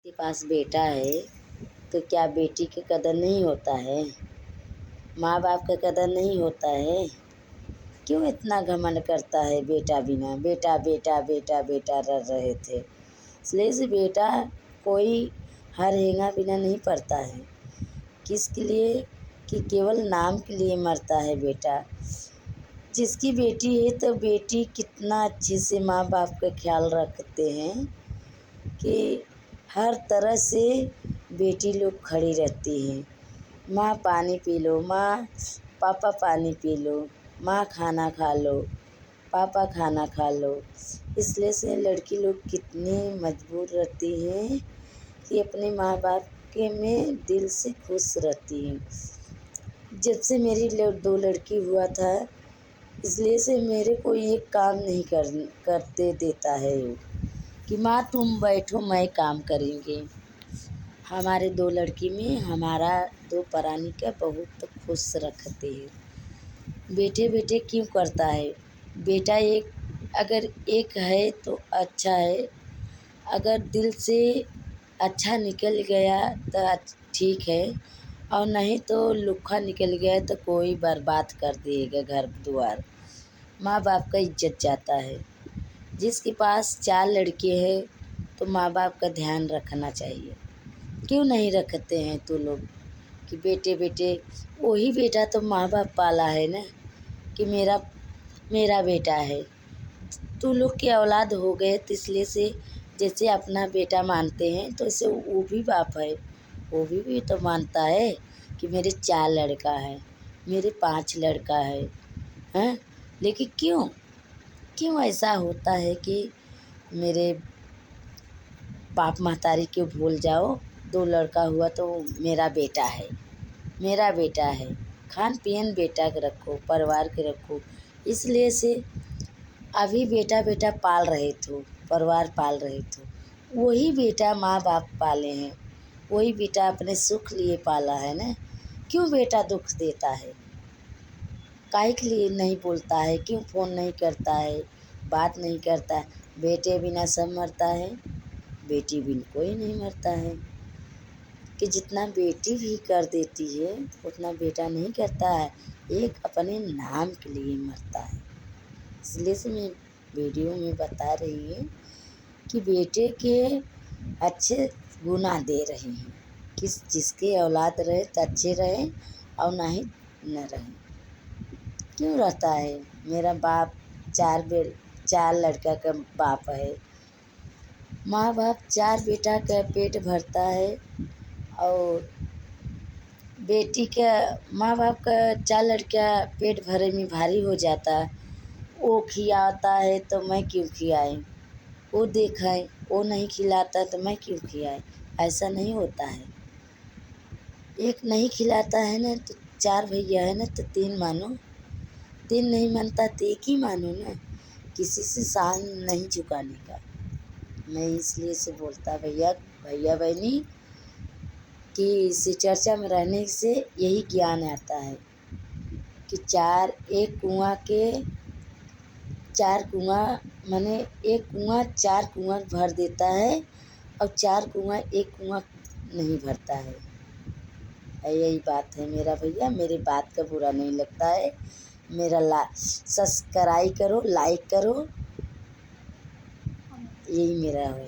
के पास बेटा है तो क्या बेटी की कदर नहीं होता है? माँ बाप का कदर नहीं होता है? क्यों इतना घमंड करता है बेटा बिना? बेटा बेटा बेटा बेटा रह रहे थे, इसलिए से बेटा कोई हर हेंगा बिना नहीं पड़ता है। किसके लिए? कि केवल नाम के लिए मरता है बेटा। जिसकी बेटी है तो बेटी कितना अच्छे से माँ बाप का ख्याल रखते हैं कि हर तरह से बेटी लोग खड़ी रहती हैं। माँ पानी पी लो, माँ पापा पानी पी लो, माँ खाना खा लो, पापा खाना खा लो। इसलिए से लड़की लोग कितनी मजबूर रहती हैं कि अपने माँ बाप के में दिल से खुश रहती हैं। जब से मेरी दो लड़की हुआ था, इसलिए से मेरे को ये काम नहीं करते देता है कि माँ तुम बैठो मैं काम करेंगे। हमारे दो लड़की में हमारा दो प्राणी का बहुत खुश रखते हैं। बेटे बेटे क्यों करता है? बेटा अगर एक है तो अच्छा है, अगर दिल से अच्छा निकल गया तो ठीक है, और नहीं तो लुखा निकल गया तो कोई बर्बाद कर देगा घर द्वार। माँ बाप का इज्जत जाता है। जिसके पास 4 लड़के हैं तो माँ बाप का ध्यान रखना चाहिए। क्यों नहीं रखते हैं तू लोग कि बेटे बेटे? वही बेटा तो माँ बाप पाला है ना कि मेरा बेटा है। तू लोग के औलाद हो गए तो इसलिए से जैसे अपना बेटा मानते हैं तो इसे वो भी बाप है, वो भी तो मानता है कि मेरे 4 लड़का है, मेरे 5 लड़का है, हैं? लेकिन क्यों ऐसा होता है कि मेरे बाप महतारी क्यों भूल जाओ? 2 लड़का हुआ तो मेरा बेटा है, मेरा बेटा है। खान पियन बेटा के रखो, परिवार के रखो। इसलिए से अभी बेटा बेटा पाल रहे थे, परिवार पाल रहे थे, वही बेटा माँ बाप पाले हैं, वही बेटा अपने सुख लिए पाला है ना। क्यों बेटा दुख देता है? काहे के लिए नहीं बोलता है? क्यों फ़ोन नहीं करता है, बात नहीं करता है? बेटे बिना सब मरता है, बेटी बिन कोई नहीं मरता है। कि जितना बेटी भी कर देती है उतना बेटा नहीं करता है, एक अपने नाम के लिए मरता है। इसलिए से मैं वीडियो में बता रही हूँ कि बेटे के अच्छे गुना दे रहे हैं कि जिसके औलाद रहे तो अच्छे रहे और नहीं न रहे। क्यों रहता है? मेरा बाप 4 लड़का का बाप है। माँ बाप 4 बेटा का पेट भरता है और बेटी का माँ बाप का 4 लड़का पेट भरे में भारी हो जाता है। वो खिलाता है तो मैं क्यों खिलाए? वो देखाए, वो नहीं खिलाता तो मैं क्यों खिलाए? ऐसा नहीं होता है। एक नहीं खिलाता है ना तो 4 भैया है ना तो 3 मानो, 3 नहीं मानता तो एक ही मानो ना। किसी से शान नहीं झुकाने का। मैं इसलिए से बोलता भैया बहनी कि इस चर्चा में रहने से यही ज्ञान आता है कि 4 कुआँ माने एक कुआँ 4 कुआँ भर देता है और 4 कुआँ एक कुआँ नहीं भरता है। यही बात है मेरा भैया, मेरी बात का बुरा नहीं लगता है। मेरा सब्सक्राइब करो, लाइक करो, यही मेरा है।